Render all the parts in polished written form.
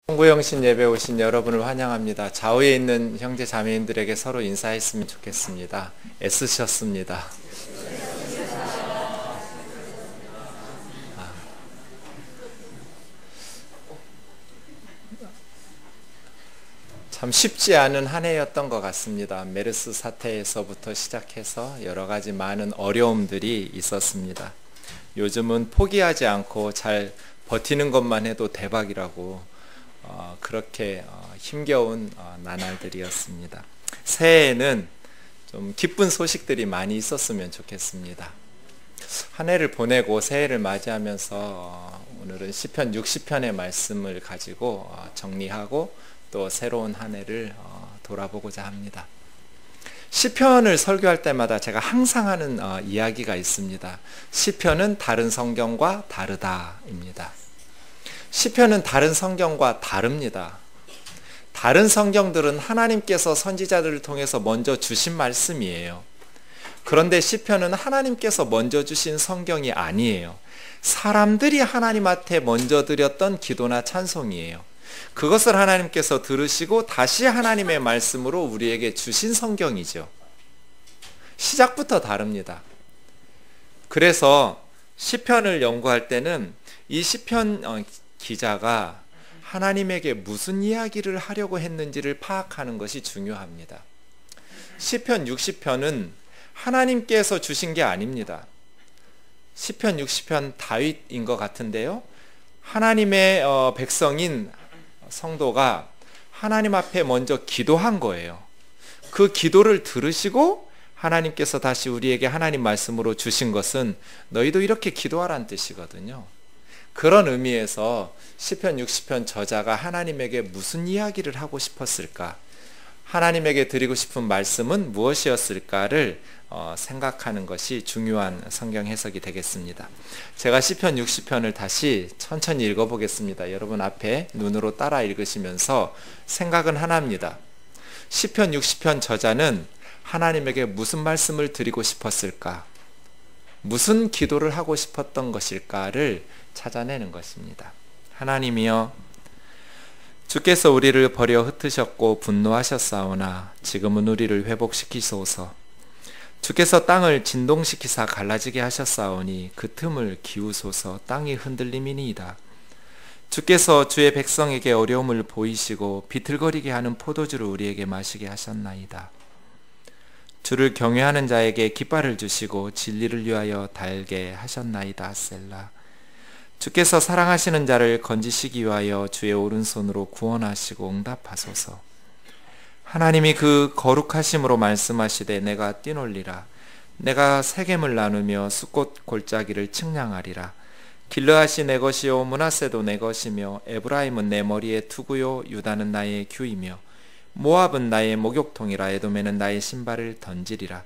송구영신 예배 오신 여러분을 환영합니다. 좌우에 있는 형제 자매님들에게 서로 인사했으면 좋겠습니다. 애쓰셨습니다. 참 쉽지 않은 한 해였던 것 같습니다. 메르스 사태에서부터 시작해서 여러 가지 많은 어려움들이 있었습니다. 요즘은 포기하지 않고 잘 버티는 것만 해도 대박이라고 그렇게 힘겨운 나날들이었습니다. 새해에는 좀 기쁜 소식들이 많이 있었으면 좋겠습니다. 한 해를 보내고 새해를 맞이하면서 오늘은 시편 60편의 말씀을 가지고 정리하고 또 새로운 한 해를 돌아보고자 합니다. 시편을 설교할 때마다 제가 항상 하는 이야기가 있습니다. 시편은 다른 성경과 다르다입니다. 시편은 다른 성경과 다릅니다. 다른 성경들은 하나님께서 선지자들을 통해서 먼저 주신 말씀이에요. 그런데 시편은 하나님께서 먼저 주신 성경이 아니에요. 사람들이 하나님한테 먼저 드렸던 기도나 찬송이에요. 그것을 하나님께서 들으시고 다시 하나님의 말씀으로 우리에게 주신 성경이죠. 시작부터 다릅니다. 그래서 시편을 연구할 때는 이 시편 기자가 하나님에게 무슨 이야기를 하려고 했는지를 파악하는 것이 중요합니다. 시편 60편은 하나님께서 주신 게 아닙니다. 시편 60편 다윗인 것 같은데요. 하나님의 백성인 성도가 하나님 앞에 먼저 기도한 거예요. 그 기도를 들으시고 하나님께서 다시 우리에게 하나님 말씀으로 주신 것은 너희도 이렇게 기도하라는 뜻이거든요. 그런 의미에서 시편 60편 저자가 하나님에게 무슨 이야기를 하고 싶었을까? 하나님에게 드리고 싶은 말씀은 무엇이었을까를 생각하는 것이 중요한 성경 해석이 되겠습니다. 제가 시편 60편을 다시 천천히 읽어보겠습니다. 여러분 앞에 눈으로 따라 읽으시면서 생각은 하나입니다. 시편 60편 저자는 하나님에게 무슨 말씀을 드리고 싶었을까? 무슨 기도를 하고 싶었던 것일까를 찾아내는 것입니다. 하나님이여, 주께서 우리를 버려 흩으셨고 분노하셨사오나 지금은 우리를 회복시키소서. 주께서 땅을 진동시키사 갈라지게 하셨사오니 그 틈을 기우소서. 땅이 흔들림이니이다. 주께서 주의 백성에게 어려움을 보이시고 비틀거리게 하는 포도주를 우리에게 마시게 하셨나이다. 주를 경외하는 자에게 깃발을 주시고 진리를 위하여 달게 하셨나이다. 셀라. 주께서 사랑하시는 자를 건지시기 위하여 주의 오른손으로 구원하시고 응답하소서. 하나님이 그 거룩하심으로 말씀하시되 내가 뛰놀리라. 내가 세겜을 나누며 숫꽃 골짜기를 측량하리라. 길르앗이 내 것이요 므낫세도 내 것이며 에브라임은 내 머리의 투구요 유다는 나의 규이며 모압은 나의 목욕통이라. 에돔에는 나의 신발을 던지리라.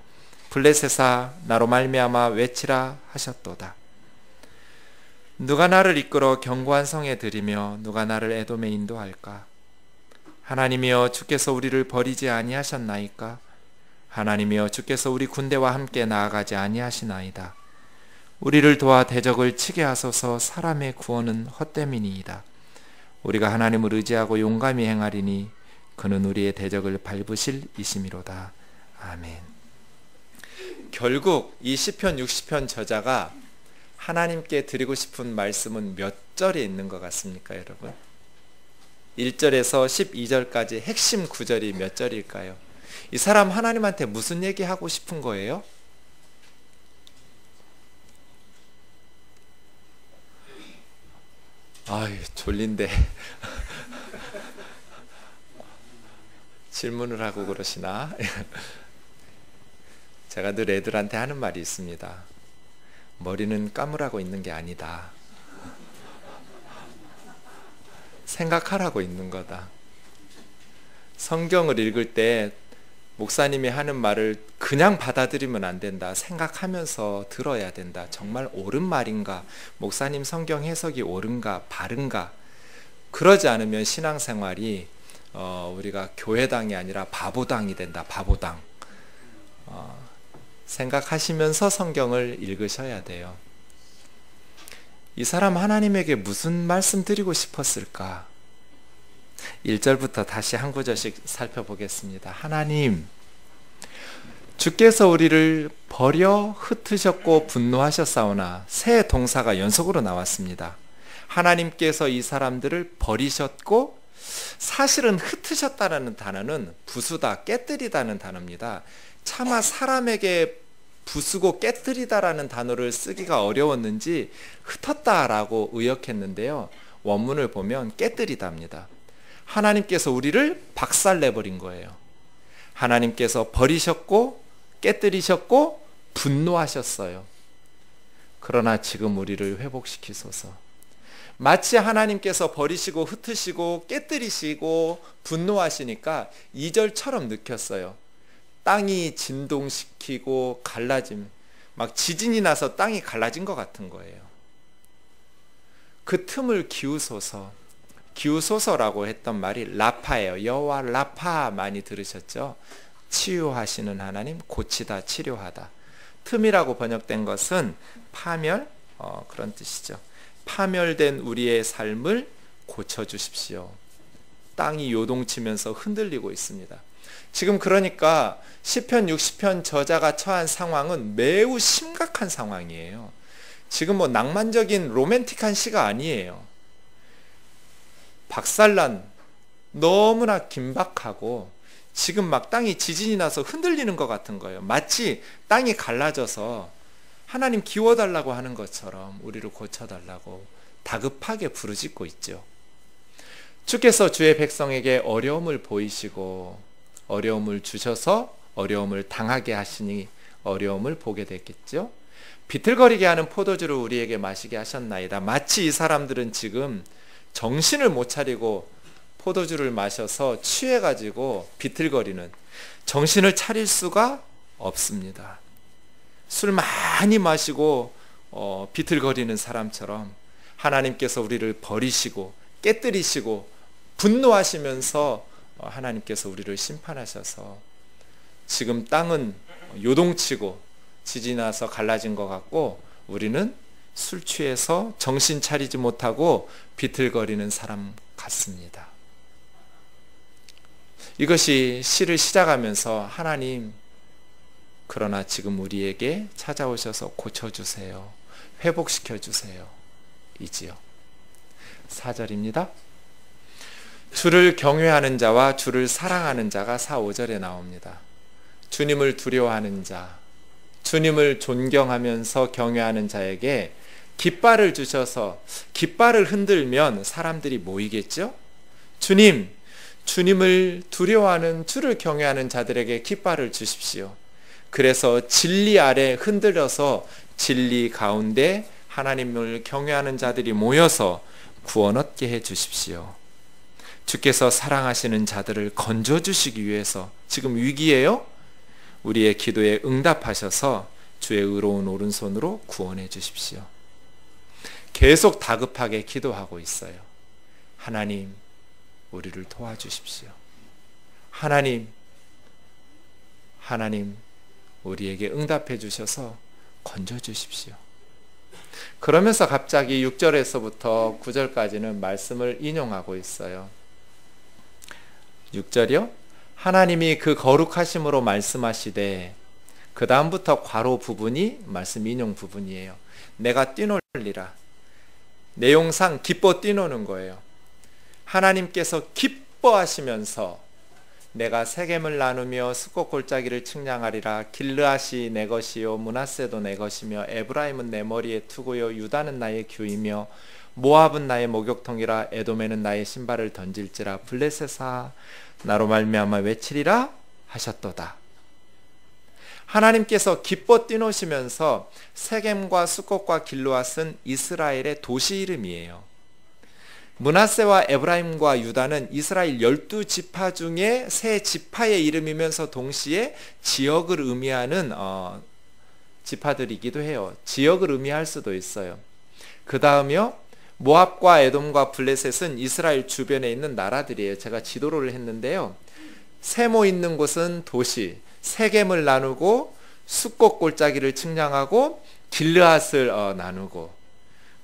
블레셋아 나로 말미암아 외치라 하셨도다. 누가 나를 이끌어 견고한 성에 들이며 누가 나를 에돔에 인도할까? 하나님이여, 주께서 우리를 버리지 아니하셨나이까? 하나님이여, 주께서 우리 군대와 함께 나아가지 아니하시나이다. 우리를 도와 대적을 치게 하소서. 사람의 구원은 헛됨이니이다. 우리가 하나님을 의지하고 용감히 행하리니 그는 우리의 대적을 밟으실 이심이로다. 아멘. 결국 이 시편 60편 저자가 하나님께 드리고 싶은 말씀은 몇 절에 있는 것 같습니까, 여러분? 1절에서 12절까지 핵심 구절이 몇 절일까요? 이 사람 하나님한테 무슨 얘기하고 싶은 거예요? 아유, 졸린데 질문을 하고 그러시나? 제가 늘 애들한테 하는 말이 있습니다. 머리는 까무라고 있는 게 아니다. 생각하라고 있는 거다. 성경을 읽을 때 목사님이 하는 말을 그냥 받아들이면 안 된다. 생각하면서 들어야 된다. 정말 옳은 말인가? 목사님 성경 해석이 옳은가? 바른가? 그러지 않으면 신앙생활이 우리가 교회당이 아니라 바보당이 된다. 바보당. 생각하시면서 성경을 읽으셔야 돼요. 이 사람 하나님에게 무슨 말씀 드리고 싶었을까? 1절부터 다시 한 구절씩 살펴보겠습니다. 하나님, 주께서 우리를 버려 흩으셨고 분노하셨사오나, 새 동사가 연속으로 나왔습니다. 하나님께서 이 사람들을 버리셨고, 사실은 흩으셨다라는 단어는 부수다, 깨뜨리다는 단어입니다. 차마 사람에게 부수고 깨뜨리다라는 단어를 쓰기가 어려웠는지 흩었다라고 의역했는데요. 원문을 보면 깨뜨리다입니다. 하나님께서 우리를 박살내버린 거예요. 하나님께서 버리셨고 깨뜨리셨고 분노하셨어요. 그러나 지금 우리를 회복시키소서. 마치 하나님께서 버리시고 흩으시고 깨뜨리시고 분노하시니까 2절처럼 느꼈어요. 땅이 진동시키고 갈라짐, 막 지진이 나서 땅이 갈라진 것 같은 거예요. 그 틈을 기우소서. 기우소서라고 했던 말이 라파예요. 여호와 라파 많이 들으셨죠? 치유하시는 하나님, 고치다, 치료하다. 틈이라고 번역된 것은 파멸, 그런 뜻이죠. 파멸된 우리의 삶을 고쳐주십시오. 땅이 요동치면서 흔들리고 있습니다. 지금 그러니까 시편 60편 저자가 처한 상황은 매우 심각한 상황이에요. 지금 뭐 낭만적인 로맨틱한 시가 아니에요. 박살난, 너무나 긴박하고 지금 막 땅이 지진이 나서 흔들리는 것 같은 거예요. 마치 땅이 갈라져서 하나님 기워달라고 하는 것처럼 우리를 고쳐달라고 다급하게 부르짖고 있죠. 주께서 주의 백성에게 어려움을 보이시고 어려움을 주셔서 어려움을 당하게 하시니 어려움을 보게 됐겠죠. 비틀거리게 하는 포도주를 우리에게 마시게 하셨나이다. 마치 이 사람들은 지금 정신을 못 차리고 포도주를 마셔서 취해가지고 비틀거리는, 정신을 차릴 수가 없습니다. 술 많이 마시고 비틀거리는 사람처럼 하나님께서 우리를 버리시고 깨뜨리시고 분노하시면서 하나님께서 우리를 심판하셔서 지금 땅은 요동치고 지진이 나서 갈라진 것 같고 우리는 술 취해서 정신 차리지 못하고 비틀거리는 사람 같습니다. 이것이 시를 시작하면서 하나님, 그러나 지금 우리에게 찾아오셔서 고쳐주세요. 회복시켜주세요. 이지요. 4절입니다. 주를 경외하는 자와 주를 사랑하는 자가 4, 5절에 나옵니다. 주님을 두려워하는 자, 주님을 존경하면서 경외하는 자에게 깃발을 주셔서, 깃발을 흔들면 사람들이 모이겠죠? 주님을 두려워하는, 주를 경외하는 자들에게 깃발을 주십시오. 그래서 진리 아래 흔들려서 진리 가운데 하나님을 경외하는 자들이 모여서 구원 얻게 해 주십시오. 주께서 사랑하시는 자들을 건져주시기 위해서 지금 위기예요? 우리의 기도에 응답하셔서 주의 의로운 오른손으로 구원해 주십시오. 계속 다급하게 기도하고 있어요. 하나님, 우리를 도와주십시오. 하나님, 우리에게 응답해 주셔서 건져주십시오. 그러면서 갑자기 6절에서부터 9절까지는 말씀을 인용하고 있어요. 6절이요? 하나님이 그 거룩하심으로 말씀하시되, 그 다음부터 괄호 부분이 말씀 인용 부분이에요. 내가 뛰놀리라. 내용상 기뻐 뛰노는 거예요. 하나님께서 기뻐하시면서 내가 세겜을 나누며 수꽃 골짜기를 측량하리라. 길르앗이 내 것이요 므낫세도 내 것이며 에브라임은 내 머리에 투고요 유다는 나의 규이며 모압은 나의 목욕통이라. 에돔에는 나의 신발을 던질지라. 블레셋아 나로 말미암아 외치리라 하셨도다. 하나님께서 기뻐 뛰노시면서 세겜과 수꽃과 길르앗은 이스라엘의 도시 이름이에요. 므낫세와 에브라임과 유다는 이스라엘 12지파 중에 세 지파의 이름이면서 동시에 지역을 의미하는 지파들이기도 해요. 지역을 의미할 수도 있어요. 그 다음이요, 모압과 에돔과 블레셋은 이스라엘 주변에 있는 나라들이에요. 제가 지도를 했는데요, 세모 있는 곳은 도시, 세겜을 나누고 수꽃 골짜기를 측량하고 길르앗을 나누고,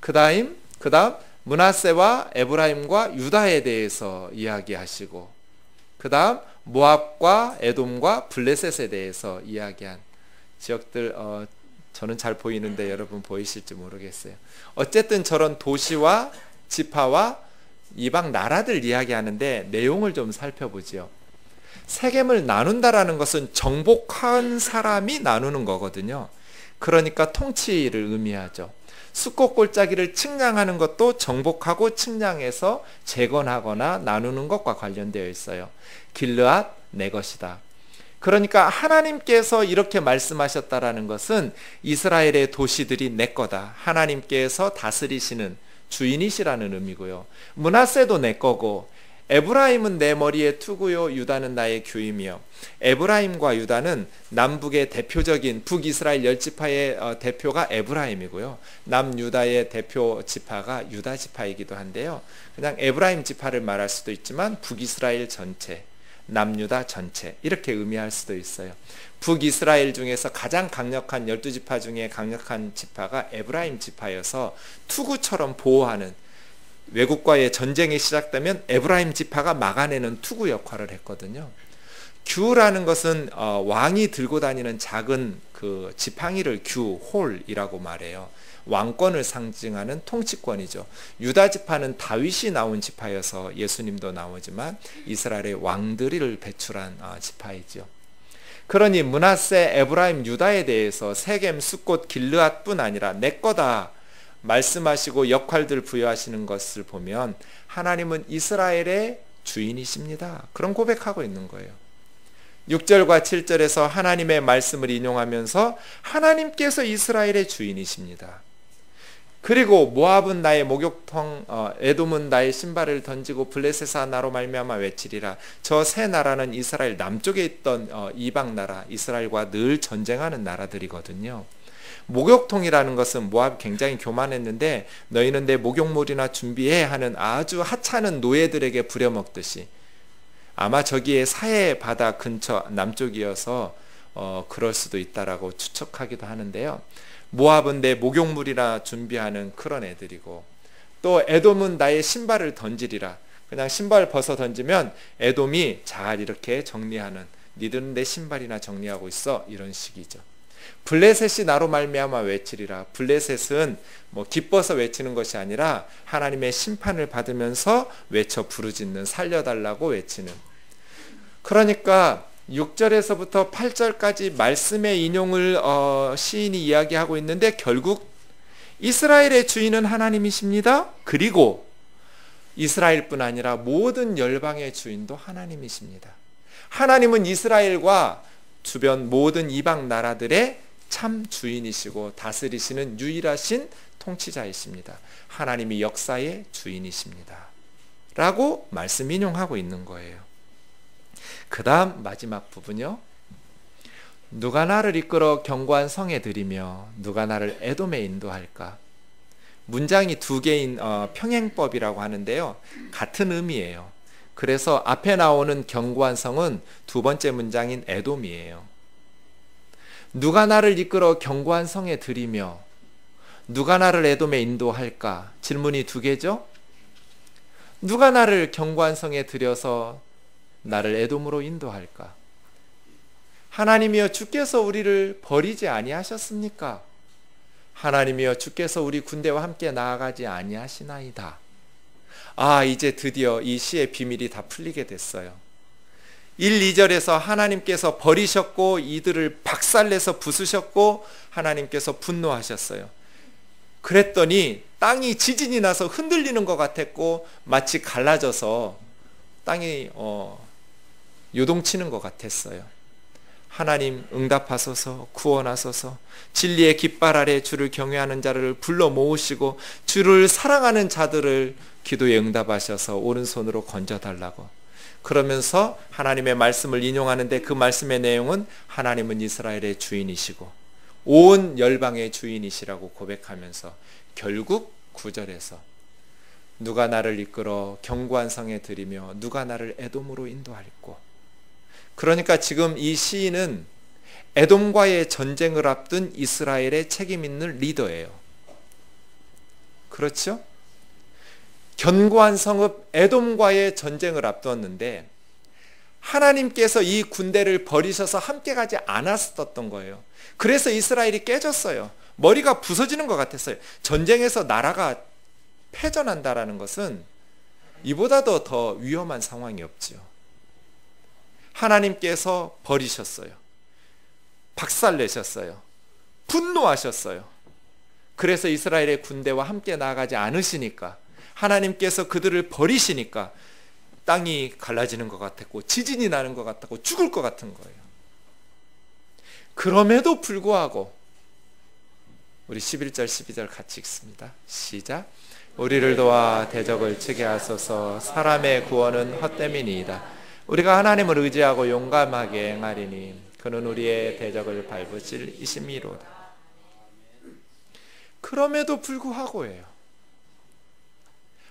그 다음 므낫세와 에브라임과 유다에 대해서 이야기하시고, 그 다음 모압과 에돔과 블레셋에 대해서 이야기한 지역들, 저는 잘 보이는데 여러분 보이실지 모르겠어요. 어쨌든 저런 도시와 지파와 이방 나라들 이야기하는데 내용을 좀 살펴보죠. 세겜을 나눈다라는 것은 정복한 사람이 나누는 거거든요. 그러니까 통치를 의미하죠. 숫꽃 골짜기를 측량하는 것도 정복하고 측량해서 재건하거나 나누는 것과 관련되어 있어요. 길르앗 내 것이다. 그러니까 하나님께서 이렇게 말씀하셨다라는 것은 이스라엘의 도시들이 내 거다. 하나님께서 다스리시는 주인이시라는 의미고요. 므낫세도 내 거고, 에브라임은 내 머리의 투구요 유다는 나의 규임이요. 에브라임과 유다는 남북의 대표적인 북이스라엘 10지파의 대표가 에브라임이고요. 남유다의 대표 지파가 유다 지파이기도 한데요. 그냥 에브라임 지파를 말할 수도 있지만 북이스라엘 전체, 남유다 전체 이렇게 의미할 수도 있어요. 북이스라엘 중에서 가장 강력한 12지파 중에 강력한 지파가 에브라임 지파여서 투구처럼 보호하는, 외국과의 전쟁이 시작되면 에브라임 지파가 막아내는 투구 역할을 했거든요. 규라는 것은 왕이 들고 다니는 작은 그 지팡이를 규, 홀이라고 말해요. 왕권을 상징하는 통치권이죠. 유다 지파는 다윗이 나온 지파여서 예수님도 나오지만 이스라엘의 왕들을 배출한 지파이죠. 그러니 므낫세, 에브라임, 유다에 대해서 세겜, 숫꽃, 길르앗뿐 아니라 내 거다 말씀하시고 역할들 부여하시는 것을 보면 하나님은 이스라엘의 주인이십니다. 그런 고백하고 있는 거예요. 6절과 7절에서 하나님의 말씀을 인용하면서 하나님께서 이스라엘의 주인이십니다. 그리고 모압은 나의 목욕통, 에돔은 나의 신발을 던지고 블레셋아 나로 말미암아 외치리라. 저 세 나라는 이스라엘 남쪽에 있던 이방 나라, 이스라엘과 늘 전쟁하는 나라들이거든요. 목욕통이라는 것은 모압 굉장히 교만했는데 너희는 내 목욕물이나 준비해 하는 아주 하찮은 노예들에게 부려먹듯이, 아마 저기에 사해 바다 근처 남쪽이어서 그럴 수도 있다라고 추측하기도 하는데요. 모압은 내 목욕물이나 준비하는 그런 애들이고, 또 에돔은 나의 신발을 던지리라. 그냥 신발 벗어 던지면 에돔이 잘 이렇게 정리하는, 니들은 내 신발이나 정리하고 있어, 이런 식이죠. 블레셋이 나로 말미암아 외치리라. 블레셋은 기뻐서 외치는 것이 아니라 하나님의 심판을 받으면서 외쳐 부르짖는, 살려달라고 외치는. 그러니까 6절에서부터 8절까지 말씀의 인용을 시인이 이야기하고 있는데 결국 이스라엘의 주인은 하나님이십니다. 그리고 이스라엘뿐 아니라 모든 열방의 주인도 하나님이십니다. 하나님은 이스라엘과 주변 모든 이방 나라들의 참 주인이시고 다스리시는 유일하신 통치자이십니다. 하나님이 역사의 주인이십니다. 라고 말씀 인용하고 있는 거예요. 그 다음 마지막 부분요. 누가 나를 이끌어 견고한 성에 들이며 누가 나를 에돔에 인도할까? 문장이 두 개인 평행법이라고 하는데요. 같은 의미예요. 그래서 앞에 나오는 견고한 성은 두 번째 문장인 에돔이에요. 누가 나를 이끌어 견고한 성에 들이며 누가 나를 에돔에 인도할까? 질문이 두 개죠. 누가 나를 견고한 성에 들여서 나를 에돔으로 인도할까? 하나님이여 주께서 우리를 버리지 아니하셨습니까? 하나님이여 주께서 우리 군대와 함께 나아가지 아니하시나이다. 이제 드디어 이 시의 비밀이 다 풀리게 됐어요. 1, 2절에서 하나님께서 버리셨고 이들을 박살내서 부수셨고 하나님께서 분노하셨어요. 그랬더니 땅이 지진이 나서 흔들리는 것 같았고 마치 갈라져서 땅이 요동치는 것 같았어요. 하나님 응답하소서, 구원하소서. 진리의 깃발 아래 주를 경외하는 자를 불러 모으시고 주를 사랑하는 자들을 기도에 응답하셔서 오른손으로 건져달라고. 그러면서 하나님의 말씀을 인용하는데 그 말씀의 내용은 하나님은 이스라엘의 주인이시고 온 열방의 주인이시라고 고백하면서 결국 9절에서 누가 나를 이끌어 견고한 성에 들이며 누가 나를 에돔으로 인도할꼬. 그러니까 지금 이 시인은 에돔과의 전쟁을 앞둔 이스라엘의 책임 있는 리더예요. 그렇죠? 견고한 성읍 에돔과의 전쟁을 앞두었는데 하나님께서 이 군대를 버리셔서 함께 가지 않았었던 거예요. 그래서 이스라엘이 깨졌어요. 머리가 부서지는 것 같았어요. 전쟁에서 나라가 패전한다라는 것은 이보다도 더 위험한 상황이 없지요. 하나님께서 버리셨어요. 박살내셨어요. 분노하셨어요. 그래서 이스라엘의 군대와 함께 나아가지 않으시니까, 하나님께서 그들을 버리시니까 땅이 갈라지는 것 같았고 지진이 나는 것 같았고 죽을 것 같은 거예요. 그럼에도 불구하고 우리 11절 12절 같이 읽습니다. 시작. 우리를 도와 대적을 치게 하소서. 사람의 구원은 헛됨이니이다. 우리가 하나님을 의지하고 용감하게 행하리니 그는 우리의 대적을 밟으실 이심이로다. 그럼에도 불구하고예요.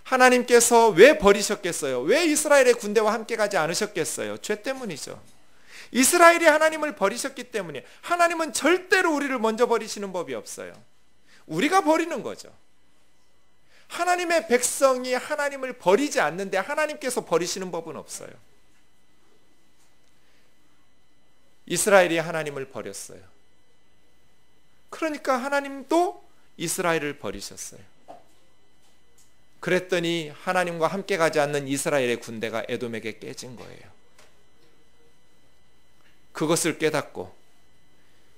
하나님께서 왜 버리셨겠어요? 왜 이스라엘의 군대와 함께 가지 않으셨겠어요? 죄 때문이죠. 이스라엘이 하나님을 버리셨기 때문에 하나님은 절대로 우리를 먼저 버리시는 법이 없어요. 우리가 버리는 거죠. 하나님의 백성이 하나님을 버리지 않는데 하나님께서 버리시는 법은 없어요. 이스라엘이 하나님을 버렸어요. 그러니까 하나님도 이스라엘을 버리셨어요. 그랬더니 하나님과 함께 가지 않는 이스라엘의 군대가 에돔에게 깨진 거예요. 그것을 깨닫고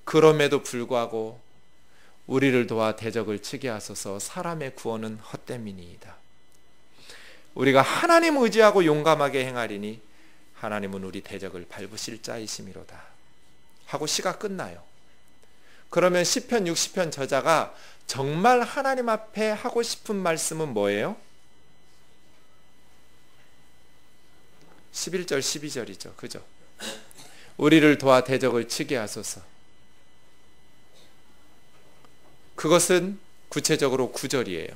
그럼에도 불구하고 우리를 도와 대적을 치게 하소서. 사람의 구원은 헛됨이니이다. 우리가 하나님 의지하고 용감하게 행하리니 하나님은 우리 대적을 밟으실 자이심이로다 하고 시가 끝나요. 그러면 시편 60편 저자가 정말 하나님 앞에 하고 싶은 말씀은 뭐예요? 11절 12절이죠. 그죠? 우리를 도와 대적을 치게 하소서. 그것은 구체적으로 9절이에요.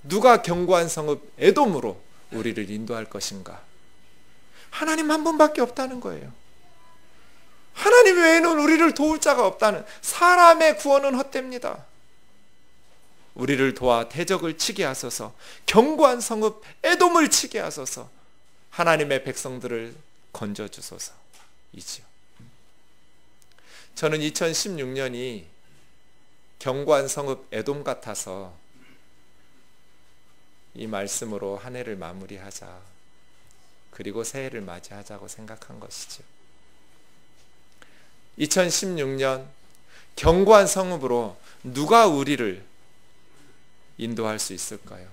누가 견고한 성읍 에돔으로 우리를 인도할 것인가? 하나님 한 분밖에 없다는 거예요. 하나님 외에는 우리를 도울 자가 없다는, 사람의 구원은 헛됩니다. 우리를 도와 대적을 치게 하소서. 견고한 성읍 에돔을 치게 하소서. 하나님의 백성들을 건져주소서 이지요. 저는 2016년이 견고한 성읍 에돔 같아서 이 말씀으로 한 해를 마무리하자, 그리고 새해를 맞이하자고 생각한 것이죠. 2016년 견고한 성읍으로 누가 우리를 인도할 수 있을까요?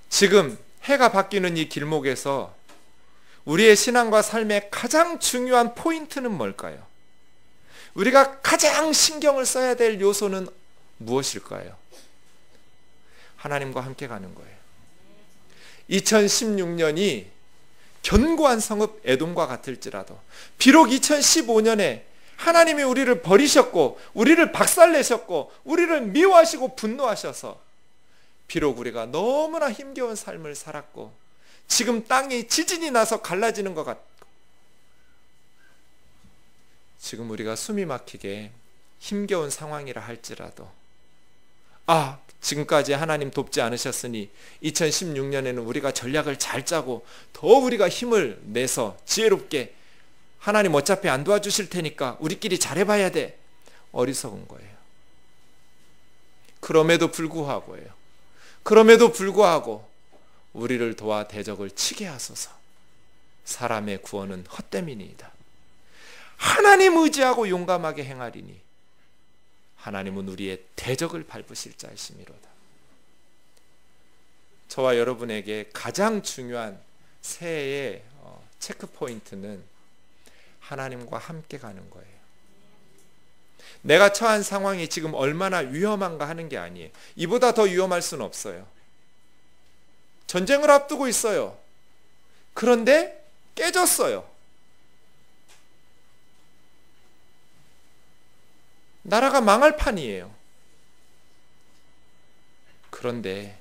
지금 해가 바뀌는 이 길목에서 우리의 신앙과 삶의 가장 중요한 포인트는 뭘까요? 우리가 가장 신경을 써야 될 요소는 무엇일까요? 하나님과 함께 가는 거예요. 2016년이 견고한 성읍 에돔과 같을지라도, 비록 2015년에 하나님이 우리를 버리셨고 우리를 박살내셨고 우리를 미워하시고 분노하셔서 비록 우리가 너무나 힘겨운 삶을 살았고 지금 땅이 지진이 나서 갈라지는 것 같고 지금 우리가 숨이 막히게 힘겨운 상황이라 할지라도, 지금까지 하나님 돕지 않으셨으니 2016년에는 우리가 전략을 잘 짜고 더 우리가 힘을 내서 지혜롭게, 하나님 어차피 안 도와주실 테니까 우리끼리 잘해봐야 돼. 어리석은 거예요. 그럼에도 불구하고 우리를 도와 대적을 치게 하소서. 사람의 구원은 헛됨이니이다. 하나님 의지하고 용감하게 행하리니 하나님은 우리의 대적을 밟으실 자이심이로다. 저와 여러분에게 가장 중요한 새해의 체크포인트는 하나님과 함께 가는 거예요. 내가 처한 상황이 지금 얼마나 위험한가 하는 게 아니에요. 이보다 더 위험할 수는 없어요. 전쟁을 앞두고 있어요. 그런데 깨졌어요. 나라가 망할 판이에요. 그런데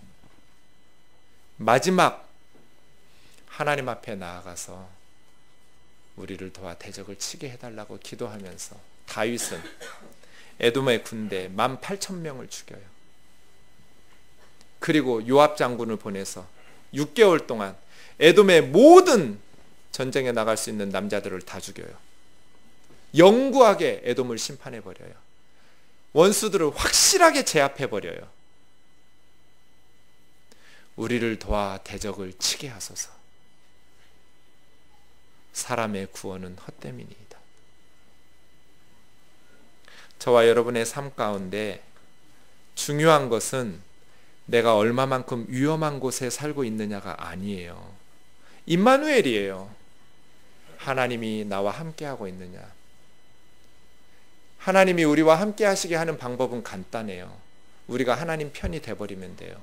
마지막 하나님 앞에 나아가서 우리를 도와 대적을 치게 해달라고 기도하면서 다윗은 에돔의 군대 18,000명을 죽여요. 그리고 요압 장군을 보내서 6개월 동안 에돔의 모든 전쟁에 나갈 수 있는 남자들을 다 죽여요. 영구하게 에돔을 심판해버려요. 원수들을 확실하게 제압해버려요. 우리를 도와 대적을 치게 하소서. 사람의 구원은 헛됨이니이다. 저와 여러분의 삶 가운데 중요한 것은 내가 얼마만큼 위험한 곳에 살고 있느냐가 아니에요. 임마누엘이에요. 하나님이 나와 함께하고 있느냐. 하나님이 우리와 함께 하시게 하는 방법은 간단해요. 우리가 하나님 편이 돼버리면 돼요.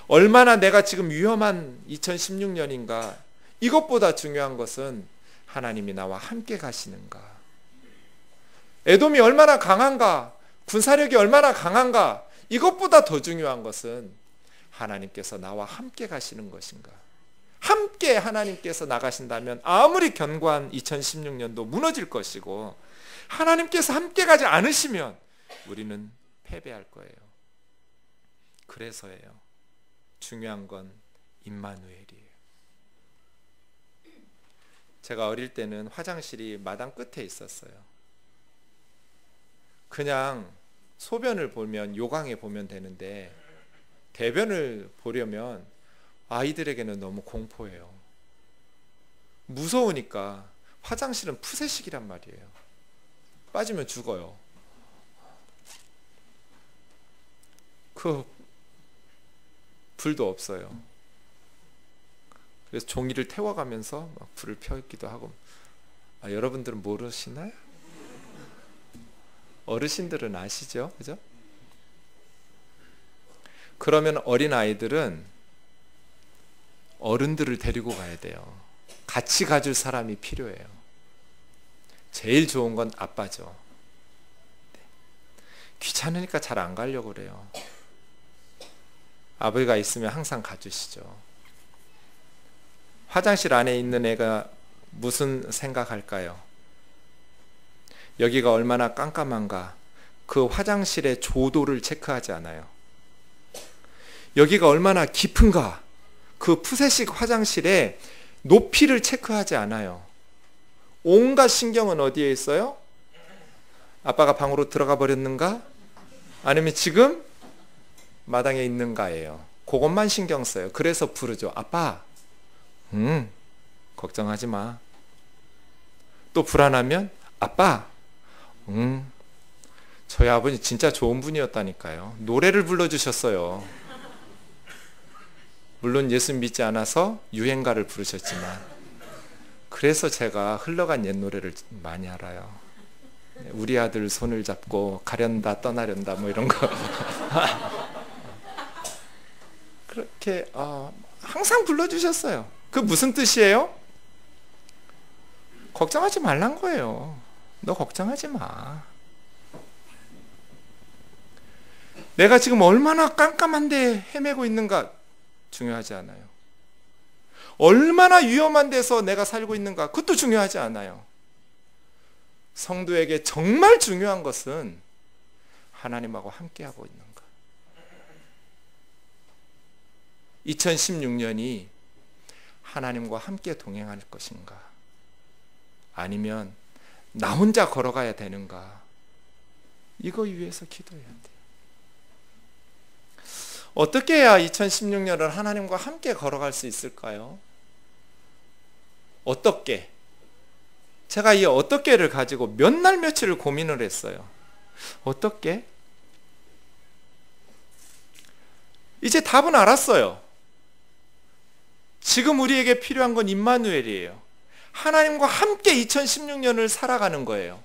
얼마나 내가 지금 위험한 2016년인가, 이것보다 중요한 것은 하나님이 나와 함께 가시는가. 에돔이 얼마나 강한가, 군사력이 얼마나 강한가, 이것보다 더 중요한 것은 하나님께서 나와 함께 가시는 것인가. 함께 하나님께서 나가신다면 아무리 견고한 2016년도 무너질 것이고, 하나님께서 함께 가지 않으시면 우리는 패배할 거예요. 그래서예요. 중요한 건 임마누엘이에요. 제가 어릴 때는 화장실이 마당 끝에 있었어요. 그냥 소변을 보면 요강에 보면 되는데 대변을 보려면 아이들에게는 너무 공포예요. 무서우니까. 화장실은 푸세식이란 말이에요. 빠지면 죽어요. 그 불도 없어요. 그래서 종이를 태워가면서 막 불을 펴기도 하고. 여러분들은 모르시나요? 어르신들은 아시죠? 그죠? 그러면 어린 아이들은 어른들을 데리고 가야 돼요. 같이 가줄 사람이 필요해요. 제일 좋은 건 아빠죠. 귀찮으니까 잘 안 가려고 그래요. 아버지가 있으면 항상 가주시죠. 화장실 안에 있는 애가 무슨 생각할까요? 여기가 얼마나 깜깜한가, 그 화장실의 조도를 체크하지 않아요. 여기가 얼마나 깊은가, 그 푸세식 화장실의 높이를 체크하지 않아요. 온갖 신경은 어디에 있어요? 아빠가 방으로 들어가 버렸는가? 아니면 지금 마당에 있는가예요. 그것만 신경 써요. 그래서 부르죠. 아빠, 걱정하지 마. 또 불안하면 아빠, 저희 아버지 진짜 좋은 분이었다니까요. 노래를 불러주셨어요. 물론 예수 믿지 않아서 유행가를 부르셨지만, 그래서 제가 흘러간 옛 노래를 많이 알아요. 우리 아들 손을 잡고 가련다 떠나련다 뭐 이런 거. 그렇게 항상 불러주셨어요. 그 무슨 뜻이에요? 걱정하지 말란 거예요. 너 걱정하지 마. 내가 지금 얼마나 깜깜한데 헤매고 있는가 중요하지 않아요. 얼마나 위험한 데서 내가 살고 있는가, 그것도 중요하지 않아요. 성도에게 정말 중요한 것은 하나님하고 함께하고 있는가. 2016년이 하나님과 함께 동행할 것인가, 아니면 나 혼자 걸어가야 되는가, 이거 위해서 기도해야 돼요. 어떻게 해야 2016년을 하나님과 함께 걸어갈 수 있을까요? 어떻게? 제가 이 어떻게를 가지고 몇 날 며칠을 고민을 했어요. 어떻게? 이제 답은 알았어요. 지금 우리에게 필요한 건 임마누엘이에요. 하나님과 함께 2016년을 살아가는 거예요.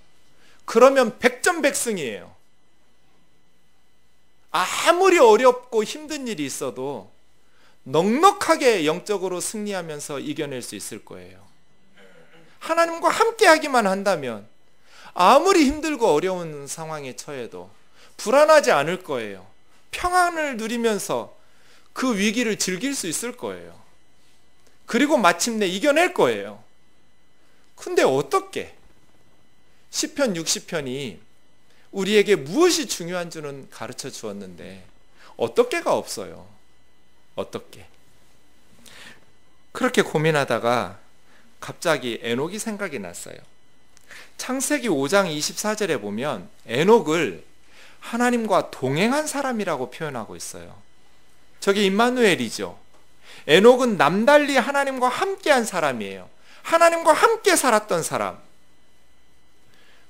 그러면 백전백승이에요. 아무리 어렵고 힘든 일이 있어도 넉넉하게 영적으로 승리하면서 이겨낼 수 있을 거예요. 하나님과 함께 하기만 한다면 아무리 힘들고 어려운 상황에 처해도 불안하지 않을 거예요. 평안을 누리면서 그 위기를 즐길 수 있을 거예요. 그리고 마침내 이겨낼 거예요. 근데 어떻게? 시편 60편이 우리에게 무엇이 중요한 줄은 가르쳐 주었는데 어떻게가 없어요. 어떻게. 그렇게 고민하다가 갑자기 에녹이 생각이 났어요. 창세기 5장 24절에 보면 에녹을 하나님과 동행한 사람이라고 표현하고 있어요. 저게 임마누엘이죠. 에녹은 남달리 하나님과 함께한 사람이에요. 하나님과 함께 살았던 사람.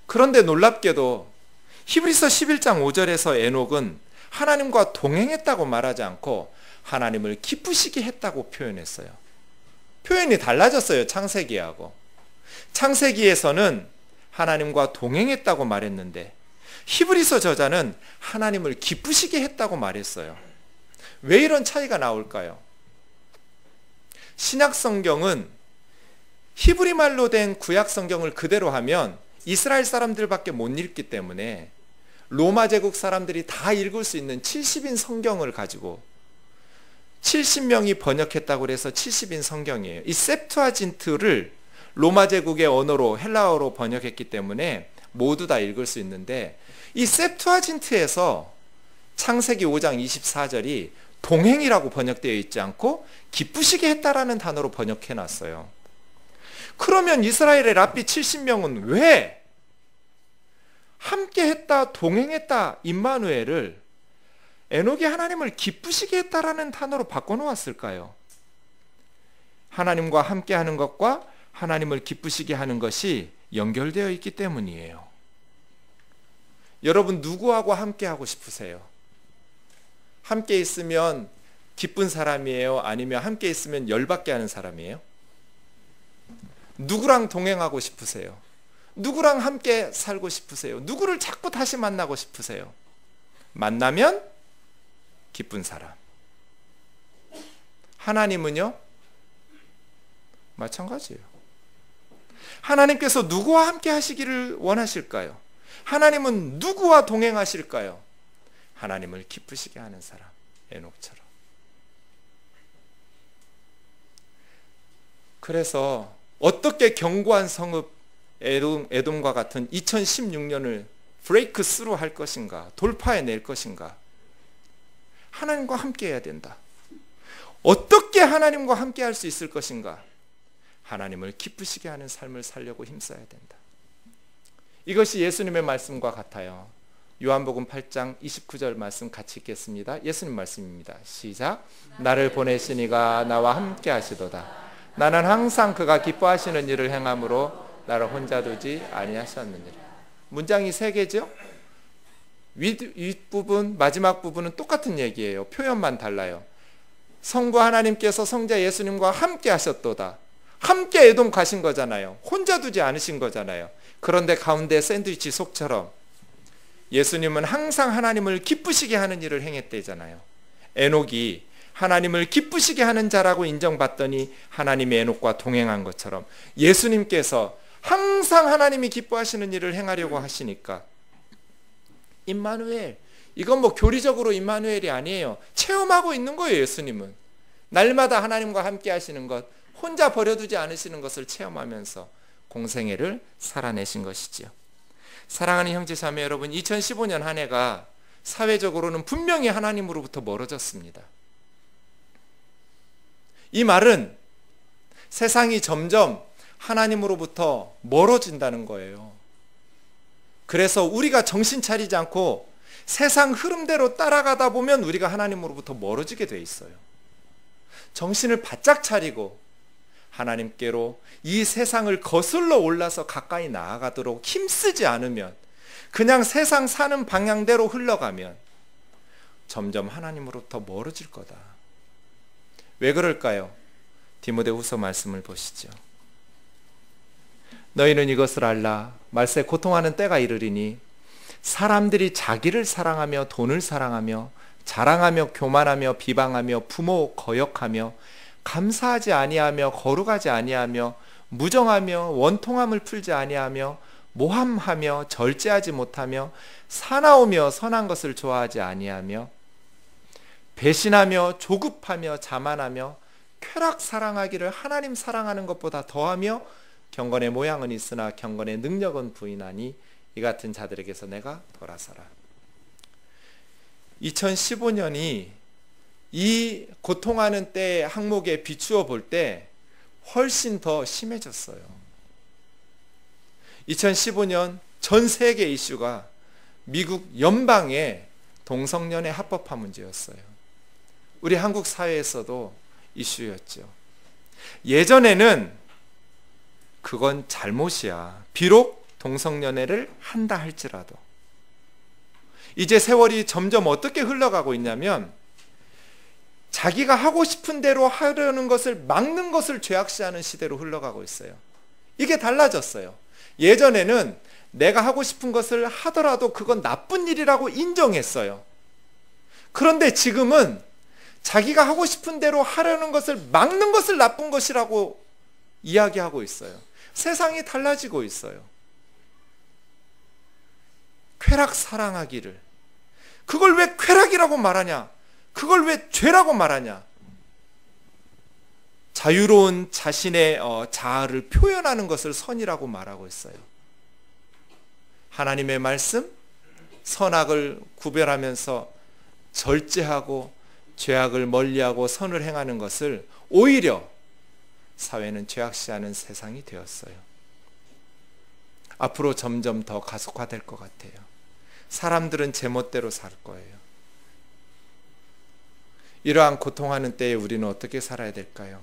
그런데 놀랍게도 히브리서 11장 5절에서 에녹은 하나님과 동행했다고 말하지 않고 하나님을 기쁘시게 했다고 표현했어요. 표현이 달라졌어요. 창세기하고. 창세기에서는 하나님과 동행했다고 말했는데 히브리서 저자는 하나님을 기쁘시게 했다고 말했어요. 왜 이런 차이가 나올까요? 신약 성경은 히브리 말로 된 구약 성경을 그대로 하면 이스라엘 사람들밖에 못 읽기 때문에 로마 제국 사람들이 다 읽을 수 있는 70인 성경을 가지고 70명이 번역했다고 해서 70인 성경이에요. 이 셉투아진트를 로마 제국의 언어로 헬라어로 번역했기 때문에 모두 다 읽을 수 있는데 이 셉투아진트에서 창세기 5장 24절이 동행이라고 번역되어 있지 않고 기쁘시게 했다라는 단어로 번역해 놨어요. 그러면 이스라엘의 랍비 70명은 왜 함께 했다, 동행했다, 임마누엘을 에녹이 하나님을 기쁘시게 했다라는 단어로 바꿔놓았을까요? 하나님과 함께 하는 것과 하나님을 기쁘시게 하는 것이 연결되어 있기 때문이에요. 여러분 누구하고 함께 하고 싶으세요? 함께 있으면 기쁜 사람이에요? 아니면 함께 있으면 열받게 하는 사람이에요? 누구랑 동행하고 싶으세요? 누구랑 함께 살고 싶으세요? 누구를 자꾸 다시 만나고 싶으세요? 만나면 기쁜 사람. 하나님은요? 마찬가지예요. 하나님께서 누구와 함께 하시기를 원하실까요? 하나님은 누구와 동행하실까요? 하나님을 기쁘시게 하는 사람, 에녹처럼. 그래서 어떻게 견고한 성읍 에돔과 같은 2016년을 브레이크 스루 할 것인가, 돌파해낼 것인가? 하나님과 함께 해야 된다. 어떻게 하나님과 함께 할 수 있을 것인가? 하나님을 기쁘시게 하는 삶을 살려고 힘써야 된다. 이것이 예수님의 말씀과 같아요. 요한복음 8장 29절 말씀 같이 읽겠습니다. 예수님 말씀입니다. 시작. 나를 보내시니가 나와 함께 하시도다. 나는 항상 그가 기뻐하시는 일을 행함으로 나를 혼자 두지 아니하셨느니라. 문장이 세 개죠? 윗부분, 마지막 부분은 똑같은 얘기예요. 표현만 달라요. 성부 하나님께서 성자 예수님과 함께 하셨도다. 함께 에돔 가신 거잖아요. 혼자 두지 않으신 거잖아요. 그런데 가운데 샌드위치 속처럼 예수님은 항상 하나님을 기쁘시게 하는 일을 행했대잖아요. 에녹이 하나님을 기쁘시게 하는 자라고 인정받더니 하나님의 에녹과 동행한 것처럼 예수님께서 항상 하나님이 기뻐하시는 일을 행하려고 하시니까 임마누엘, 이건 뭐 교리적으로 임마누엘이 아니에요. 체험하고 있는 거예요. 예수님은 날마다 하나님과 함께 하시는 것, 혼자 버려두지 않으시는 것을 체험하면서 공생애를 살아내신 것이지요. 사랑하는 형제 자매 여러분, 2015년 한 해가 사회적으로는 분명히 하나님으로부터 멀어졌습니다. 이 말은 세상이 점점 하나님으로부터 멀어진다는 거예요. 그래서 우리가 정신 차리지 않고 세상 흐름대로 따라가다 보면 우리가 하나님으로부터 멀어지게 돼 있어요. 정신을 바짝 차리고 하나님께로 이 세상을 거슬러 올라서 가까이 나아가도록 힘쓰지 않으면, 그냥 세상 사는 방향대로 흘러가면 점점 하나님으로부터 멀어질 거다. 왜 그럴까요? 디모데후서 말씀을 보시죠. 너희는 이것을 알라. 말세 고통하는 때가 이르리니 사람들이 자기를 사랑하며 돈을 사랑하며 자랑하며 교만하며 비방하며 부모 거역하며 감사하지 아니하며 거룩하지 아니하며 무정하며 원통함을 풀지 아니하며 모함하며 절제하지 못하며 사나우며 선한 것을 좋아하지 아니하며 배신하며 조급하며 자만하며 쾌락 사랑하기를 하나님 사랑하는 것보다 더하며 경건의 모양은 있으나 경건의 능력은 부인하니 이 같은 자들에게서 내가 돌아서라. 2015년이 이 고통하는 때의 항목에 비추어 볼 때 훨씬 더 심해졌어요. 2015년 전 세계 이슈가 미국 연방의 동성연애 합법화 문제였어요. 우리 한국 사회에서도 이슈였죠. 예전에는 그건 잘못이야. 비록 동성연애를 한다 할지라도. 이제 세월이 점점 어떻게 흘러가고 있냐면 자기가 하고 싶은 대로 하려는 것을 막는 것을 죄악시하는 시대로 흘러가고 있어요. 이게 달라졌어요. 예전에는 내가 하고 싶은 것을 하더라도 그건 나쁜 일이라고 인정했어요. 그런데 지금은 자기가 하고 싶은 대로 하려는 것을 막는 것을 나쁜 것이라고 이야기하고 있어요. 세상이 달라지고 있어요. 쾌락 사랑하기를. 그걸 왜 쾌락이라고 말하냐? 그걸 왜 죄라고 말하냐? 자유로운 자신의 자아를 표현하는 것을 선이라고 말하고 있어요. 하나님의 말씀, 선악을 구별하면서 절제하고 죄악을 멀리하고 선을 행하는 것을 오히려 사회는 죄악시하는 세상이 되었어요. 앞으로 점점 더 가속화될 것 같아요. 사람들은 제멋대로 살 거예요. 이러한 고통하는 때에 우리는 어떻게 살아야 될까요?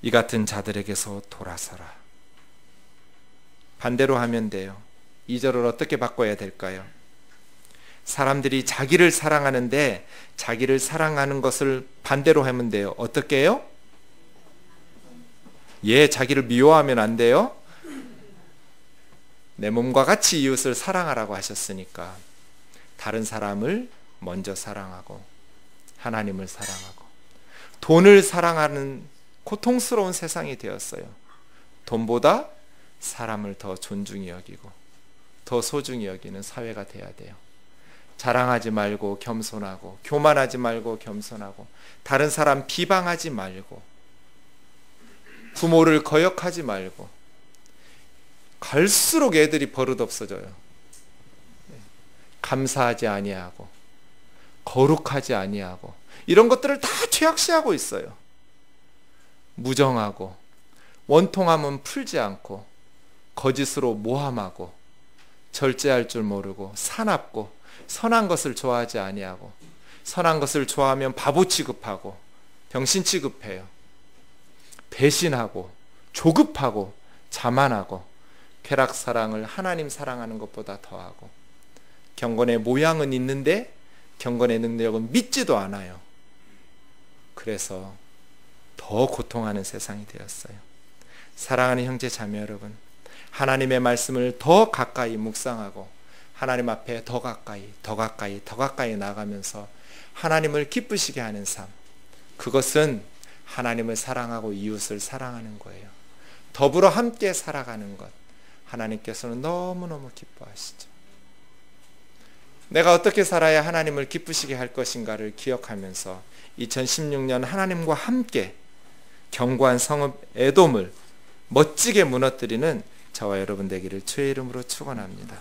이 같은 자들에게서 돌아서라. 반대로 하면 돼요. 2절을 어떻게 바꿔야 될까요? 사람들이 자기를 사랑하는데 자기를 사랑하는 것을 반대로 하면 돼요. 어떻게 해요? 자기를 미워하면 안 돼요. 내 몸과 같이 이웃을 사랑하라고 하셨으니까 다른 사람을 먼저 사랑하고 하나님을 사랑하고 돈을 사랑하는 고통스러운 세상이 되었어요. 돈보다 사람을 더 존중히 여기고 더 소중히 여기는 사회가 돼야 돼요. 자랑하지 말고 겸손하고 교만하지 말고 겸손하고 다른 사람 비방하지 말고 부모를 거역하지 말고. 갈수록 애들이 버릇없어져요. 감사하지 아니하고 거룩하지 아니하고 이런 것들을 다 죄악시하고 있어요. 무정하고 원통함은 풀지 않고 거짓으로 모함하고 절제할 줄 모르고 사납고 선한 것을 좋아하지 아니하고 선한 것을 좋아하면 바보 취급하고 병신 취급해요. 배신하고 조급하고 자만하고 쾌락 사랑을 하나님 사랑하는 것보다 더하고 경건의 모양은 있는데 경건의 능력은 믿지도 않아요. 그래서 더 고통하는 세상이 되었어요. 사랑하는 형제 자매 여러분, 하나님의 말씀을 더 가까이 묵상하고 하나님 앞에 더 가까이 나가면서 하나님을 기쁘시게 하는 삶, 그것은 하나님을 사랑하고 이웃을 사랑하는 거예요. 더불어 함께 살아가는 것, 하나님께서는 너무너무 기뻐하시죠. 내가 어떻게 살아야 하나님을 기쁘시게 할 것인가를 기억하면서 2016년 하나님과 함께 견고한 성읍 에돔을 멋지게 무너뜨리는 저와 여러분 되기를 주의 이름으로 축원합니다.